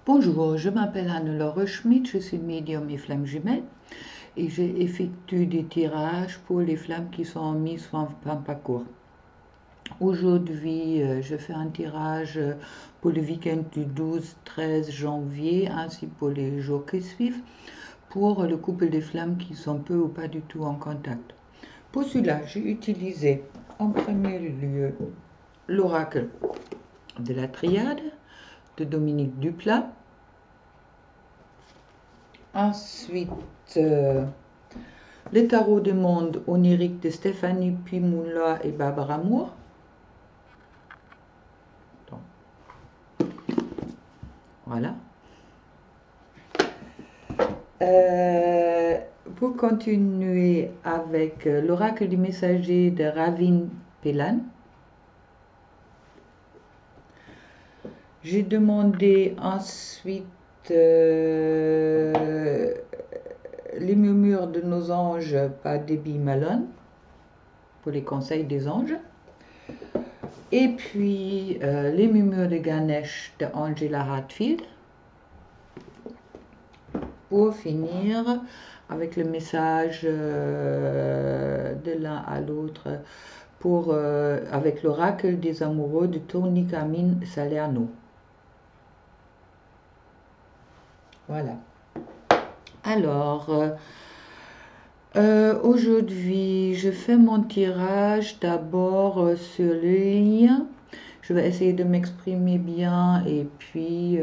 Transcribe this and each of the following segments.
Bonjour, je m'appelle Anne-Laure Schmidt, je suis médium et flamme jumelle et j'effectue des tirages pour les flammes qui sont en mise en parcours. Aujourd'hui, je fais un tirage pour le week-end du 12-13 janvier ainsi pour les jours qui suivent pour le couple des flammes qui sont peu ou pas du tout en contact. Pour cela, j'ai utilisé en premier lieu l'oracle de la triade de Dominique Duplat. Ensuite, les tarots du monde onirique de Stéphanie Pimoula et Barbara Moore. Donc, voilà. Pour continuer avec l'oracle du messager de Ravin Pelan, j'ai demandé ensuite les murmures de nos anges par Debbie Malone pour les conseils des anges. Et puis les murmures de Ganesh de Angela Hartfield. Pour finir avec le message de l'un à l'autre avec l'oracle des amoureux de Tony Camille Salerno. Voilà. Alors, aujourd'hui, je fais mon tirage d'abord sur le lien. Je vais essayer de m'exprimer bien et puis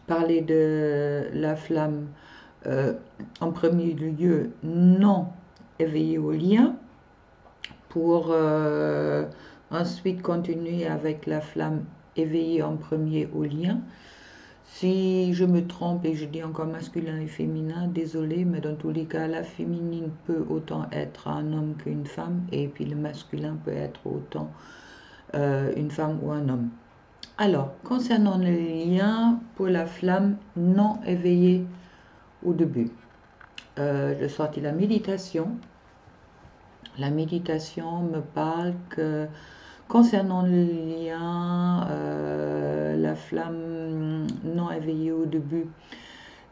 parler de la flamme en premier lieu non éveillée au lien pour ensuite continuer avec la flamme éveillée en premier au lien. Si je me trompe et je dis encore masculin et féminin, désolé, mais dans tous les cas, la féminine peut autant être un homme qu'une femme, et puis le masculin peut être autant une femme ou un homme. Alors, concernant le lien pour la flamme non éveillée au début, je sortis la méditation. La méditation me parle que concernant le lien, la flamme non éveillée au début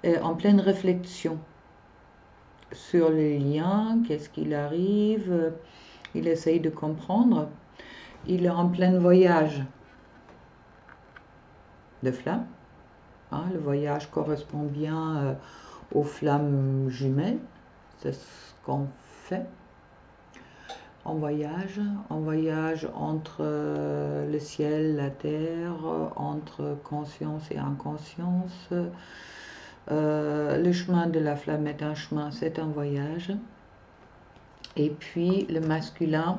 est en pleine réflexion sur le lien, qu'est-ce qu'il arrive, il essaye de comprendre, il est en plein voyage de flamme. Hein, le voyage correspond bien aux flammes jumelles, c'est ce qu'on fait. En voyage entre le ciel, la terre, entre conscience et inconscience. Le chemin de la flamme est un chemin, c'est un voyage. Et puis le masculin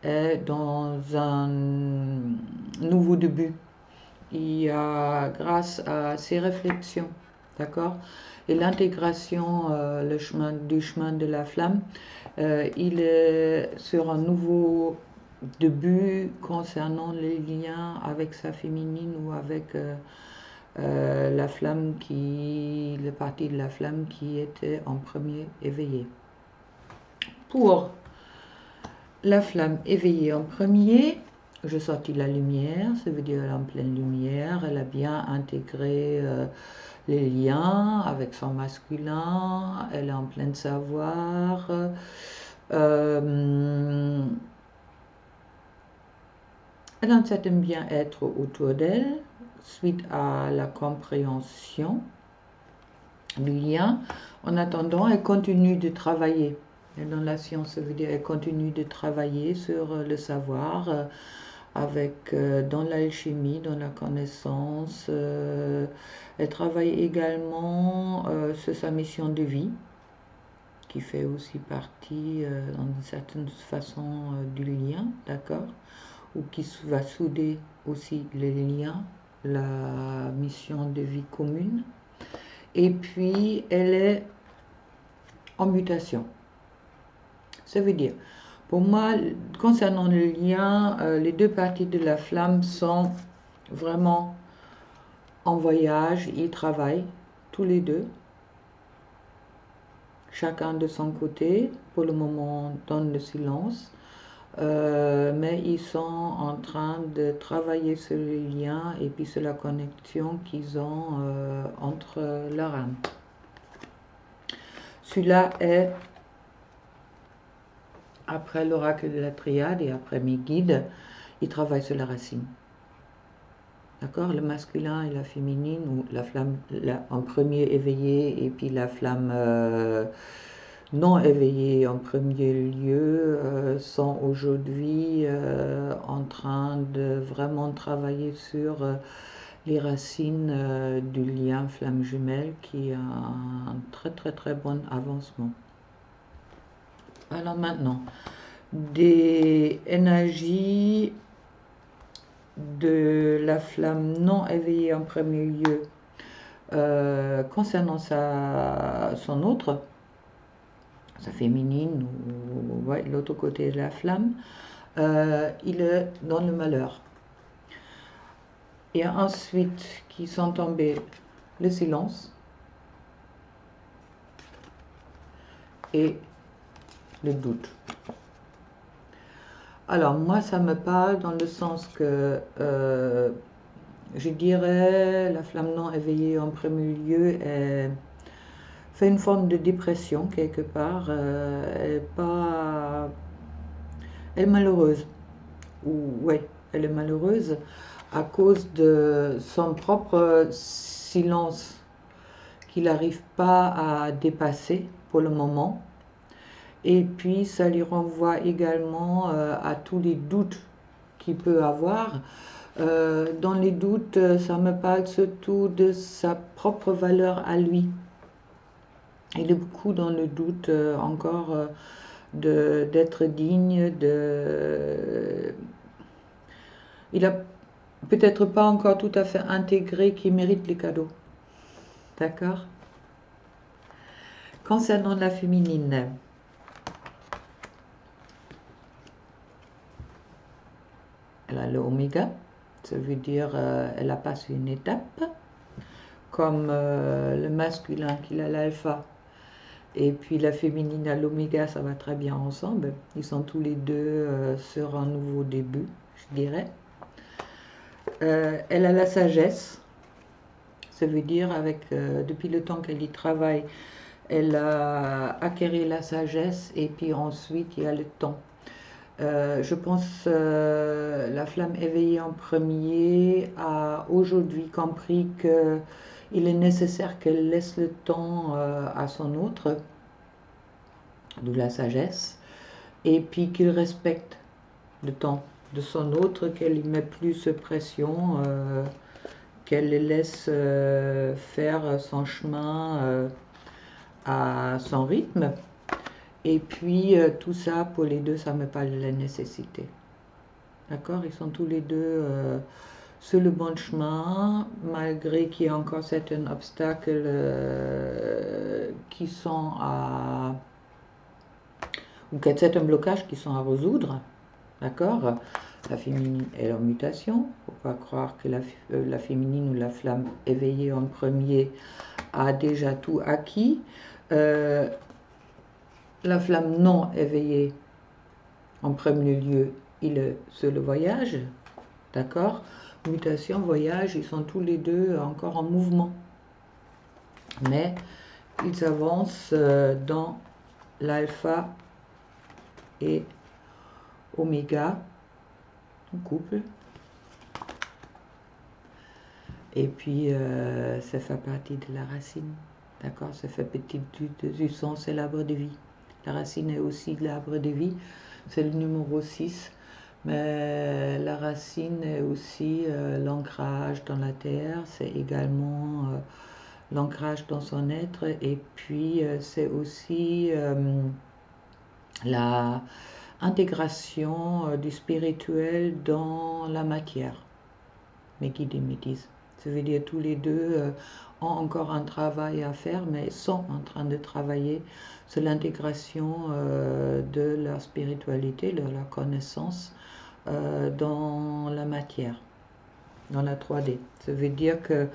est dans un nouveau début. Il y a, grâce à ses réflexions, d'accord, et l'intégration du chemin de la flamme, il est sur un nouveau début concernant les liens avec sa féminine ou avec la partie de la flamme qui était en premier éveillée. Pour la flamme éveillée en premier, je sortis la lumière, ça veut dire elle est en pleine lumière, elle a bien intégré les liens avec son masculin, elle est en plein savoir, elle a un certain bien-être autour d'elle, suite à la compréhension du lien. En attendant, elle continue de travailler. Et dans la science, ça veut dire qu'elle continue de travailler sur le savoir, dans l'alchimie, dans la connaissance. Elle travaille également sur sa mission de vie, qui fait aussi partie, d'une certaine façon, du lien, d'accord, ou qui va souder aussi les liens, la mission de vie commune. Et puis, elle est en mutation. Ça veut dire, pour moi, concernant le lien, les deux parties de la flamme sont vraiment en voyage, ils travaillent tous les deux, chacun de son côté, pour le moment dans le silence. mais ils sont en train de travailler sur les liens et puis sur la connexion qu'ils ont entre leur âme. Celui-là est, après l'oracle de la triade et après mes guides, ils travaillent sur la racine. D'accord? Le masculin et la féminine, ou la flamme en premier éveillée et puis la flamme non éveillée en premier lieu, sont aujourd'hui en train de vraiment travailler sur les racines du lien flamme jumelle qui a un très bon avancement. Alors maintenant, des énergies de la flamme non éveillée en premier lieu concernant son autre, sa féminine ou ouais, l'autre côté de la flamme, il est dans le malheur. Et ensuite, qui sont tombés le silence et le doute. Alors moi, ça me parle dans le sens que je dirais la flamme non éveillée en premier lieu fait une forme de dépression quelque part. Elle est malheureuse. Ouais, elle est malheureuse à cause de son propre silence qu'il n'arrive pas à dépasser pour le moment. Et puis ça lui renvoie également à tous les doutes qu'il peut avoir. Dans les doutes, ça me parle surtout de sa propre valeur à lui. Il est beaucoup dans le doute encore d'être digne, il n'a peut-être pas encore tout à fait intégré qu'il mérite les cadeaux. D'accord? Concernant la féminine, elle a le oméga, ça veut dire elle a passé une étape, comme le masculin qu'il a l'alpha, et puis la féminine à l'oméga, ça va très bien ensemble. Ils sont tous les deux sur un nouveau début, je dirais. Elle a la sagesse, ça veut dire depuis le temps qu'elle y travaille, elle a acquis la sagesse et puis ensuite il y a le temps. Je pense la flamme éveillée en premier a aujourd'hui compris qu'il est nécessaire qu'elle laisse le temps à son autre, d'où la sagesse, et puis qu'il respecte le temps de son autre, qu'elle ne met plus pression, qu'elle le laisse faire son chemin à son rythme. Et puis tout ça, pour les deux, ça me parle de la nécessité. D'accord? Ils sont tous les deux sur le bon chemin, malgré qu'il y ait encore certains obstacles qui sont ou qu'il y a certains blocages qui sont à résoudre. D'accord? La féminine est en mutation. Il ne faut pas croire que la féminine ou la flamme éveillée en premier a déjà tout acquis. La flamme non éveillée, en premier lieu, il est sur le voyage, d'accord? Mutation, voyage, ils sont tous les deux encore en mouvement. Mais ils avancent dans l'alpha et oméga, en couple. Et puis, ça fait partie de la racine, d'accord? Ça fait partie du sens, c'est l'arbre de vie. La racine est aussi l'arbre de vie, c'est le numéro 6, mais la racine est aussi l'ancrage dans la terre, c'est également l'ancrage dans son être, et puis c'est aussi la intégration du spirituel dans la matière. Mes guides me disent. Ça veut dire tous les deux ont encore un travail à faire, mais sont en train de travailler sur l'intégration de leur spiritualité, de leur connaissance dans la matière, dans la 3D. Ça veut dire que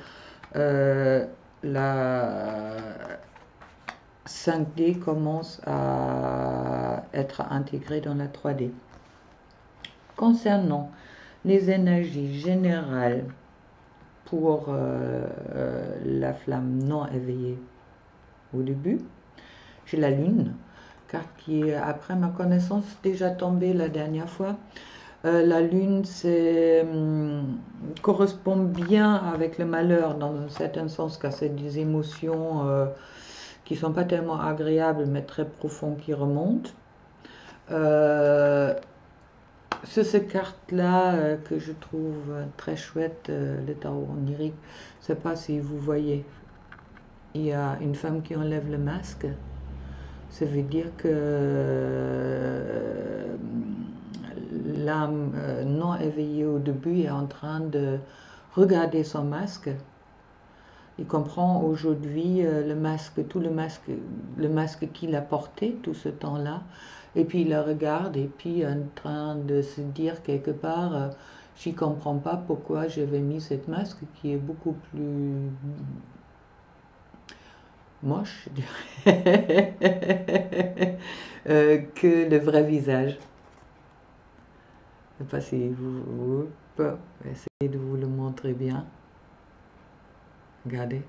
la 5D commence à être intégrée dans la 3D. concernant les énergies générales pour la flamme non éveillée au début, j'ai la lune, carte qui est, après ma connaissance, déjà tombée la dernière fois. La lune correspond bien avec le malheur dans un certain sens, car c'est des émotions qui sont pas tellement agréables mais très profondes qui remontent. C'est cette carte-là que je trouve très chouette, le tarot onirique. Je ne sais pas si vous voyez, il y a une femme qui enlève le masque. Ça veut dire que l'âme non éveillée au début est en train de regarder son masque. Il comprend aujourd'hui le masque qu'il a porté tout ce temps-là. Et puis il le regarde et puis en train de se dire quelque part, j'y comprends pas pourquoi j'avais mis cette masque qui est beaucoup plus moche, je dirais, que le vrai visage. Je ne sais pas si vous essayez de vous le montrer bien. Regardez.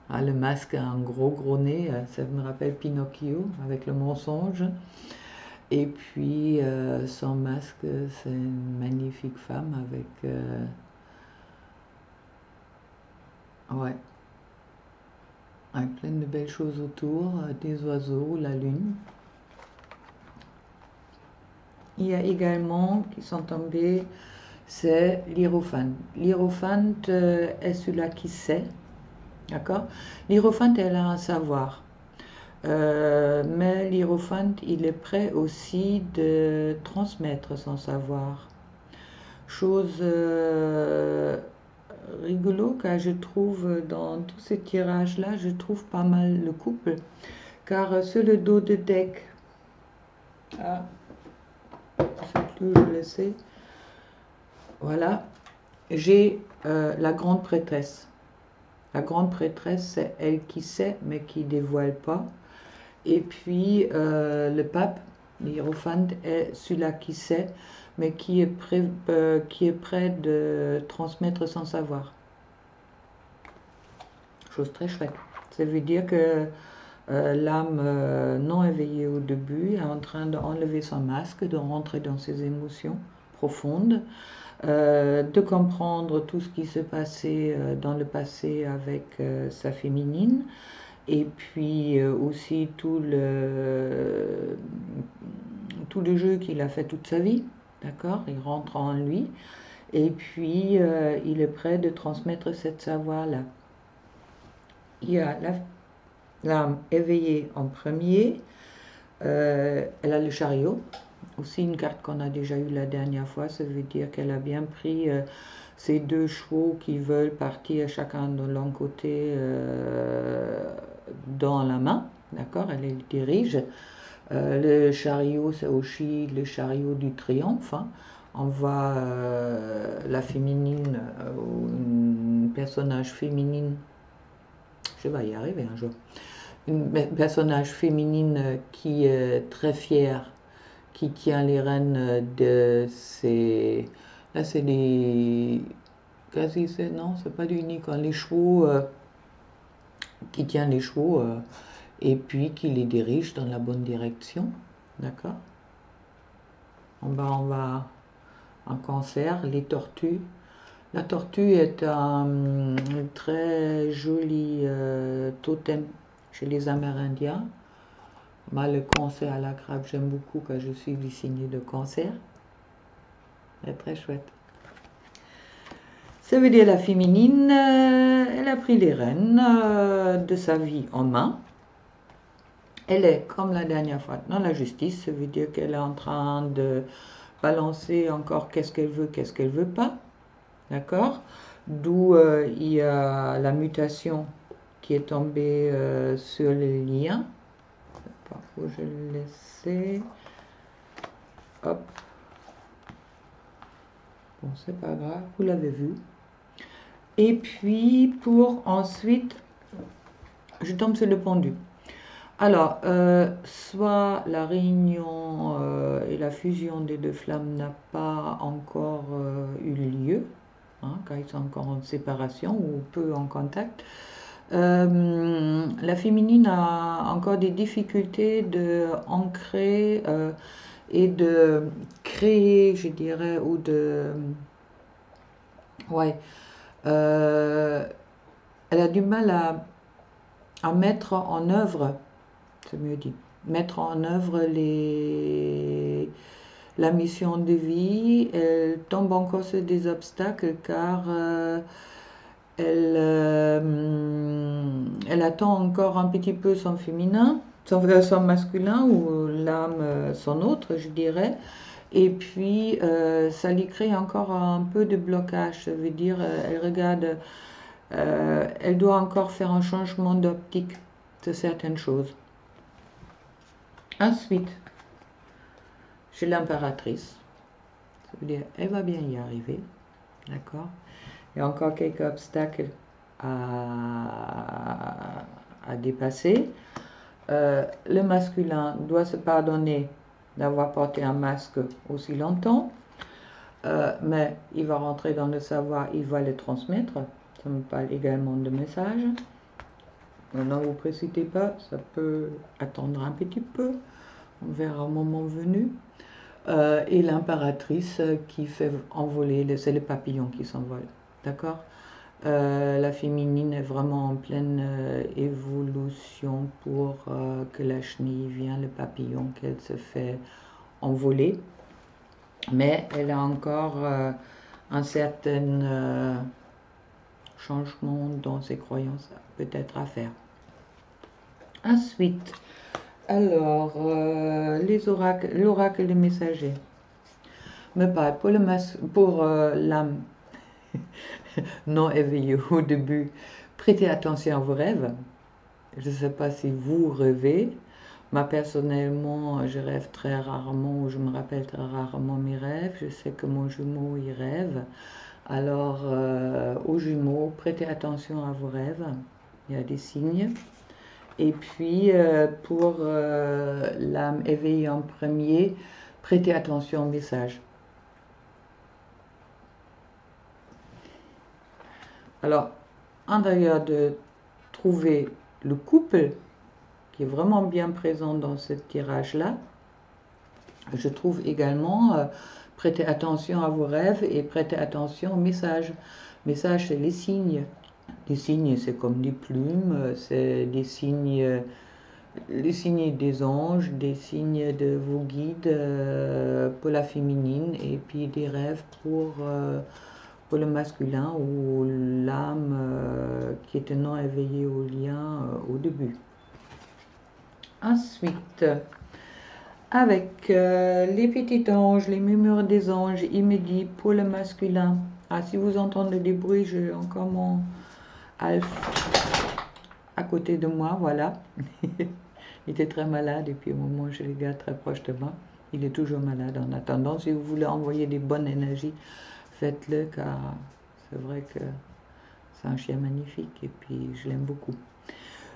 Ah, le masque a un gros nez, ça me rappelle Pinocchio avec le mensonge. Et puis son masque, c'est une magnifique femme avec ouais, avec plein de belles choses autour, des oiseaux, la lune. Il y a également qui sont tombés, c'est l'Hiérophante. L'Hiérophante est celui-là qui sait, d'accord? L'Hiérophante, elle a un savoir. Mais l'Hiérophante, il est prêt aussi de transmettre son savoir. Chose rigolo, car je trouve dans tous ces tirages-là, je trouve pas mal le couple. Car sur le dos de deck, ah, je le sais, voilà, j'ai la grande prêtresse. La grande prêtresse, c'est elle qui sait, mais qui dévoile pas. Et puis le pape, l'Hiérophante, est celui-là qui sait, mais qui est prêt de transmettre son savoir. Chose très chouette. Ça veut dire que l'âme non éveillée au début est en train d'enlever son masque, de rentrer dans ses émotions profondes, de comprendre tout ce qui se passait dans le passé avec sa féminine, et puis aussi tout le jeu qu'il a fait toute sa vie, d'accord? Il rentre en lui, et puis il est prêt de transmettre cette savoir-là. Il y a l'âme éveillée en premier, elle a le chariot, aussi une carte qu'on a déjà eue la dernière fois, ça veut dire qu'elle a bien pris ces deux chevaux qui veulent partir chacun de leur côté dans la main, d'accord, elle les dirige. Le chariot, c'est aussi le chariot du triomphe, hein. On voit la féminine, une personnage féminine, je vais y arriver un jour, une personnage féminine qui est très fière, qui tient les rênes de ses... Là, c'est des... Quasi, non, c'est pas du unicorn, les chevaux, qui tient les chevaux et puis qui les dirige dans la bonne direction, d'accord? En bas, on va en Cancer, les tortues. La tortue est un très joli totem chez les Amérindiens. Moi, le Cancer à la crabe, j'aime beaucoup quand je suis du signe de Cancer. C'est très chouette. Ça veut dire la féminine, elle a pris les rênes de sa vie en main. Elle est, comme la dernière fois, dans la justice. Ça veut dire qu'elle est en train de balancer encore qu'est-ce qu'elle veut pas. D'accord? D'où il y a la mutation qui est tombée sur les liens. Parfois je le laissais. Hop. Bon, c'est pas grave, vous l'avez vu. Et puis, pour ensuite, je tombe sur le pendu. Alors, soit la réunion et la fusion des deux flammes n'a pas encore eu lieu, hein, car ils sont encore en séparation ou peu en contact. La féminine a encore des difficultés de ancrer et de créer, je dirais, ou de... Ouais, euh, elle a du mal à mettre en œuvre, c'est mieux dit, mettre en œuvre la mission de vie. Elle tombe encore sur des obstacles car elle attend encore un petit peu son féminin, son masculin ou l'âme, son autre, je dirais. Et puis, ça lui crée encore un peu de blocage. Ça veut dire, elle regarde, elle doit encore faire un changement d'optique de certaines choses. Ensuite, chez l'impératrice, ça veut dire, elle va bien y arriver, d'accord? Il y a encore quelques obstacles à dépasser. Le masculin doit se pardonner d'avoir porté un masque aussi longtemps, mais il va rentrer dans le savoir, il va le transmettre. Ça me parle également de message. Non, vous ne précipitez pas, ça peut attendre un petit peu, on verra au moment venu. Et l'impératrice qui fait envoler, c'est le papillon qui s'envole, d'accord? La féminine est vraiment en pleine évolution pour que la chenille vienne, le papillon, qu'elle se fait envoler. Mais elle a encore un certain changement dans ses croyances peut-être à faire. Ensuite, alors, les oracles, l'oracle des messagers me parle pour l'âme non éveillée au début. Prêtez attention à vos rêves. Je ne sais pas si vous rêvez. Moi, personnellement, je rêve très rarement ou je me rappelle très rarement mes rêves. Je sais que mon jumeau, il rêve. Alors, aux jumeaux, prêtez attention à vos rêves. Il y a des signes. Et puis, pour l'âme éveillée en premier, prêtez attention au message. Alors, en d'ailleurs de trouver le couple qui est vraiment bien présent dans ce tirage-là, je trouve également prêtez attention à vos rêves et prêtez attention aux messages. Messages, c'est les signes. Les signes, c'est comme des plumes, c'est des signes, les signes des anges, des signes de vos guides pour la féminine et puis des rêves pour le masculin ou l'âme qui est non éveillée au lien au début. Ensuite, avec les petits anges, les murmures des anges, il me dit pour le masculin. Ah, si vous entendez des bruits, j'ai encore mon Alf à côté de moi, voilà. Il était très malade et puis au moment où je le garde très proche de moi, il est toujours malade. En attendant, si vous voulez envoyer des bonnes énergies, faites-le car c'est vrai que c'est un chien magnifique et puis je l'aime beaucoup.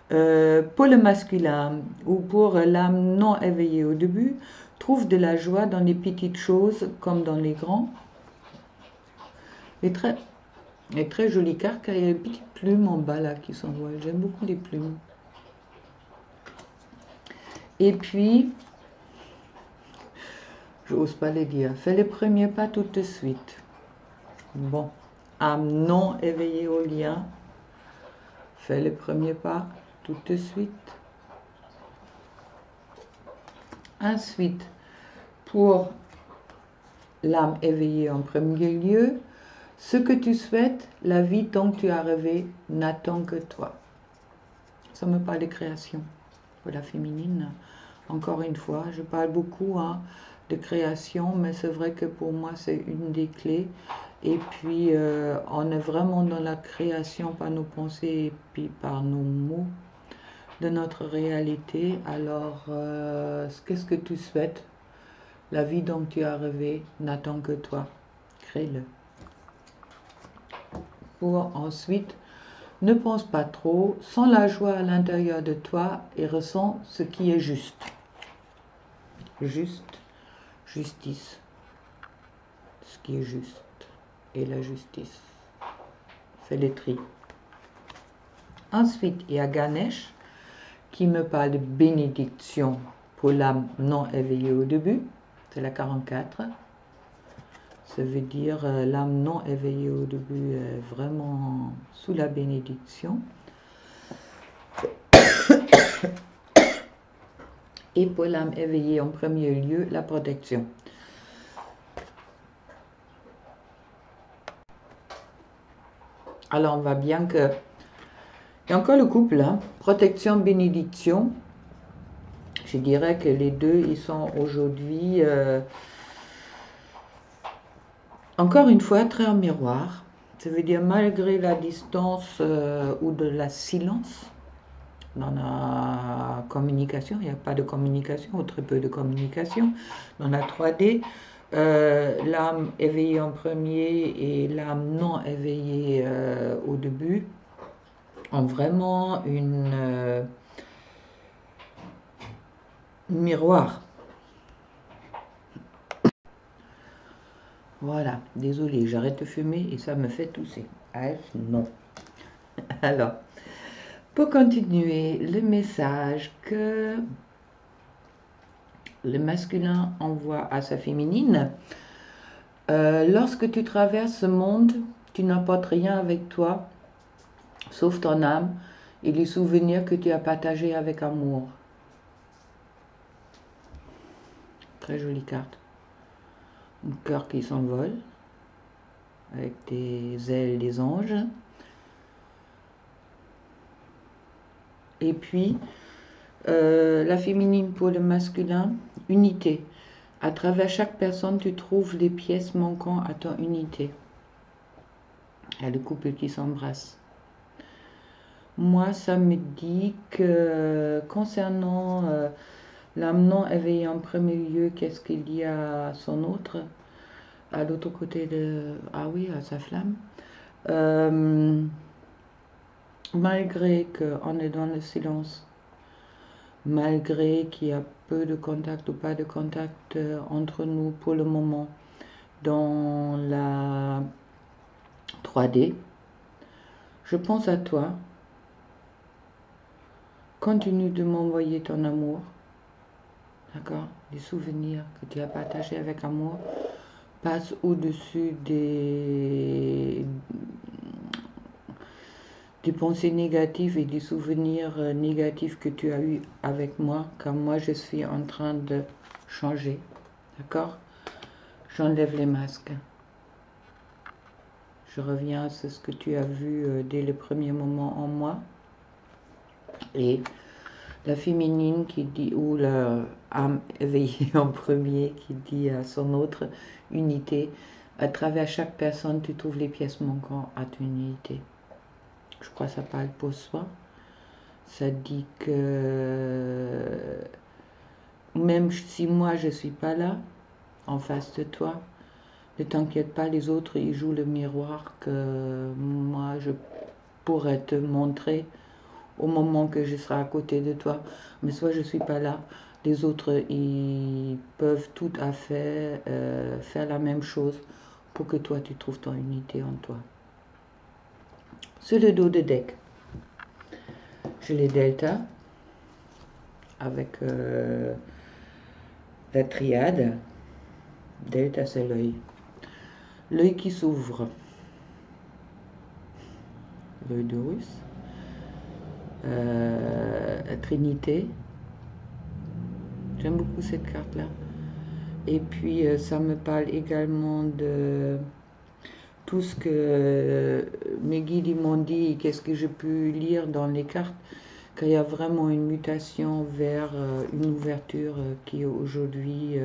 Pour le masculin ou pour l'âme non éveillée au début, trouve de la joie dans les petites choses comme dans les grands. Et très jolie carte car il y a des petites plumes en bas là qui s'envolent. J'aime beaucoup les plumes. Et puis, j'ose pas les dire, fais les premiers pas tout de suite. Bon, âme non éveillée au lien, fais les premiers pas tout de suite. Ensuite, pour l'âme éveillée en premier lieu, ce que tu souhaites, la vie dont tu as rêvé, n'attend que toi. Ça me parle de création pour la féminine. Encore une fois, je parle beaucoup de création, mais c'est vrai que pour moi, c'est une des clés. Et puis, on est vraiment dans la création par nos pensées et puis par nos mots de notre réalité. Alors, qu'est-ce que tu souhaites? La vie dont tu as rêvé n'attend que toi. Crée-le. Pour ensuite Ne pense pas trop, sens la joie à l'intérieur de toi et ressens ce qui est juste. Juste, justice, ce qui est juste et la justice. Fais le tri. Ensuite, il y a Ganesh qui me parle de bénédiction pour l'âme non éveillée au début. C'est la 44. Ça veut dire l'âme non éveillée au début est vraiment sous la bénédiction. Et pour l'âme éveillée en premier lieu, la protection. Alors on voit bien que il y a encore le couple, hein, protection, bénédiction. Je dirais que les deux, ils sont aujourd'hui, encore une fois, très en miroir. Ça veut dire malgré la distance ou de la silence dans la communication, il n'y a pas de communication ou très peu de communication. Dans la 3D, l'âme éveillée en premier et l'âme non éveillée au début ont vraiment une miroir. Voilà, désolé, j'arrête de fumer et ça me fait tousser. Ah non. Alors, pour continuer, le message que le masculin envoie à sa féminine, lorsque tu traverses ce monde, tu n'apportes rien avec toi, sauf ton âme et les souvenirs que tu as partagés avec amour. Très jolie carte. Un cœur qui s'envole avec des ailes des anges. Et puis, la féminine pour le masculin, unité. À travers chaque personne, tu trouves les pièces manquant à ton unité. Il y a le couple qui s'embrasse. Moi, ça me dit que concernant l'âme non éveillée en premier lieu, qu'est-ce qu'il y a à son autre, à l'autre côté de... Ah oui, à sa flamme. Malgré qu'on est dans le silence, malgré qu'il y a peu de contact ou pas de contact entre nous pour le moment dans la 3D, je pense à toi. Continue de m'envoyer ton amour, d'accord? Des souvenirs que tu as partagés avec amour. Passe au-dessus des pensées négatives et des souvenirs négatifs que tu as eus avec moi, car moi je suis en train de changer, d'accord? J'enlève les masques. Je reviens à ce que tu as vu dès le premier moment en moi. Et la féminine qui dit, ou l'âme éveillée en premier qui dit à son autre unité, à travers chaque personne, tu trouves les pièces manquantes à ton unité. Je crois que ça parle pour soi. Ça dit que même si moi je ne suis pas là, en face de toi, ne t'inquiète pas, les autres, ils jouent le miroir que moi je pourrais te montrer au moment que je serai à côté de toi. Mais soit je ne suis pas là, les autres, ils peuvent tout à fait faire la même chose pour que toi, tu trouves ton unité en toi. Sur le dos de deck, j'ai les deltas avec la triade. Delta, c'est l'œil. L'œil qui s'ouvre. L'œil d'Horus. Trinité. J'aime beaucoup cette carte-là. Et puis, ça me parle également de tout ce que mes guides m'ont dit et qu'est-ce que j'ai pu lire dans les cartes, qu'il y a vraiment une mutation vers une ouverture qui est aujourd'hui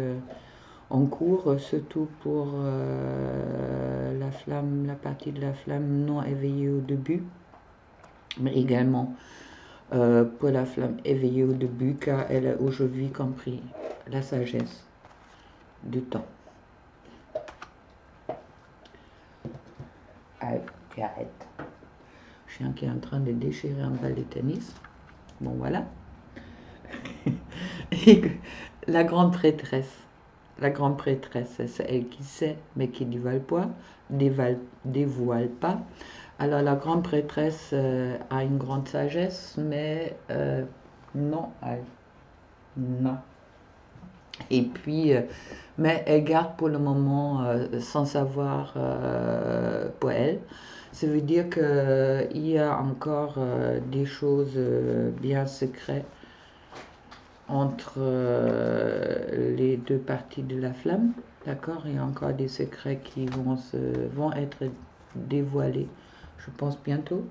en cours, surtout pour la flamme, la partie de la flamme non éveillée au début, mais également pour la flamme éveillée au début, car elle a aujourd'hui compris la sagesse du temps. Allez, j'arrête. Chien qui est en train de déchirer un balle de tennis. Bon, voilà. Et la grande prêtresse. La grande prêtresse, c'est elle qui sait, mais qui dévoile pas. Alors la grande prêtresse a une grande sagesse, mais non, non. Et puis, mais elle garde pour le moment sans savoir pour elle. Ça veut dire qu'il y a encore des choses bien secrètes entre les deux parties de la flamme, d'accord? Il y a encore des secrets qui vont être dévoilés, je pense, bientôt.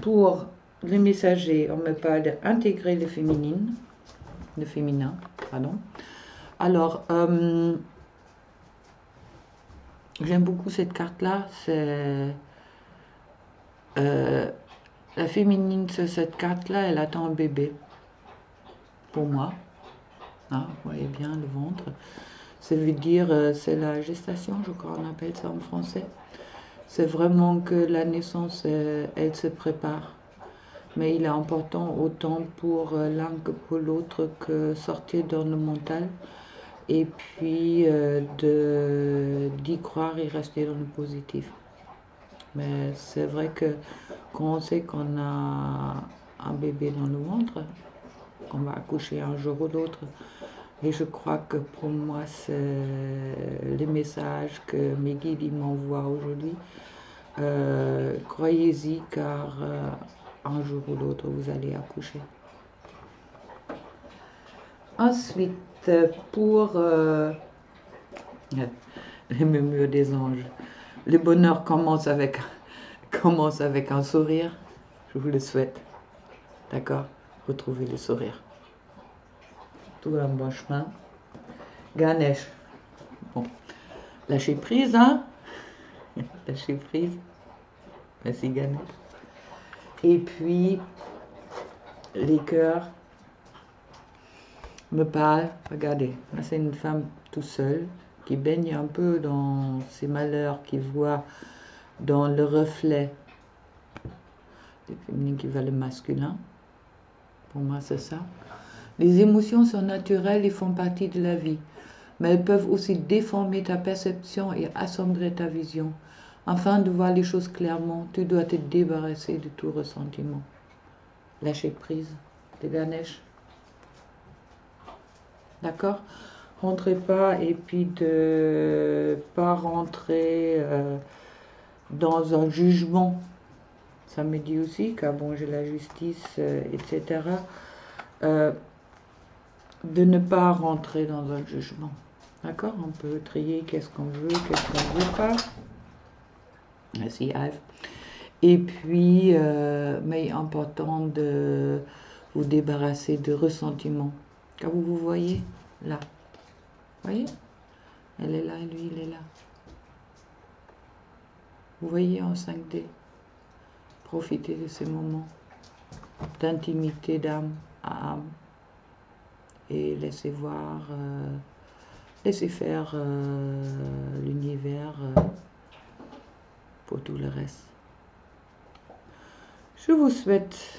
Pour le messager, on me parle d'intégrer le féminin, pardon. Alors, j'aime beaucoup cette carte-là, c'est la féminine sur cette carte-là, elle attend un bébé, pour moi. Ah, vous voyez bien le ventre. Ça veut dire, c'est la gestation, je crois on appelle ça en français. C'est vraiment que la naissance, elle se prépare. Mais il est important autant pour l'un que pour l'autre que sortir dans le mental et puis d'y croire et rester dans le positif. Mais c'est vrai que quand on sait qu'on a un bébé dans le ventre, qu'on va accoucher un jour ou l'autre, et je crois que pour moi, c'est le message que mes guides m'envoient aujourd'hui. Croyez-y car un jour ou l'autre, vous allez accoucher. Ensuite, pour les murmures des anges, le bonheur commence avec un sourire. Je vous le souhaite. D'accord? Retrouvez le sourire. Tout un bon chemin. Ganesh. Bon. Lâchez prise, hein? Lâchez prise. Merci Ganesh. Et puis, les cœurs me parlent. Regardez, là c'est une femme tout seule qui baigne un peu dans ses malheurs, qui voit dans le reflet du féminin qui va le masculin. Pour moi, c'est ça. Les émotions sont naturelles et font partie de la vie, mais elles peuvent aussi déformer ta perception et assombrer ta vision. Afin de voir les choses clairement, tu dois te débarrasser de tout ressentiment. Lâcher prise de Ganesh. D'accord? Rentrez pas et puis de pas rentrer dans un jugement. Ça me dit aussi car bon, j'ai la justice, etc. De ne pas rentrer dans un jugement. D'accord? On peut trier qu'est-ce qu'on veut, qu'est-ce qu'on ne veut pas. Merci Yves. Et puis, mais important de vous débarrasser de ressentiment. Car vous voyez là. Vous voyez? Elle est là et lui, il est là. Vous voyez en 5D. Profitez de ces moments d'intimité d'âme à âme. Et laissez voir, laissez faire l'univers pour tout le reste. Je vous souhaite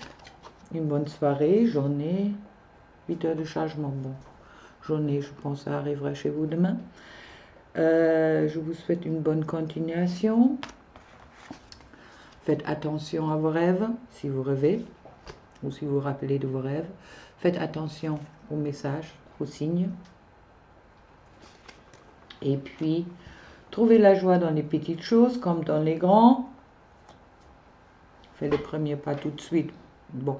une bonne soirée, journée, 8 heures de chargement. Bon, journée, je pense que ça arrivera chez vous demain. Je vous souhaite une bonne continuation. Faites attention à vos rêves, si vous rêvez, ou si vous vous rappelez de vos rêves. Faites attention aux messages, aux signes. Et puis, trouvez la joie dans les petites choses comme dans les grands. Fais le premier pas tout de suite. Bon,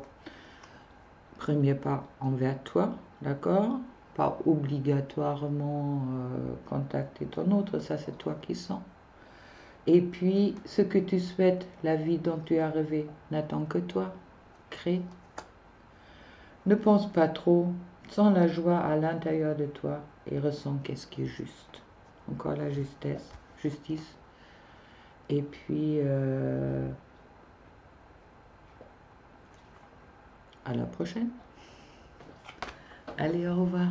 premier pas envers toi, d'accord? Pas obligatoirement contacter ton autre, ça c'est toi qui sens. Et puis, ce que tu souhaites, la vie dont tu as rêvé, n'attend que toi. Crée. Ne pense pas trop, sens la joie à l'intérieur de toi et ressens qu'est-ce qui est juste. Encore la justice. Et puis, à la prochaine. Allez, au revoir.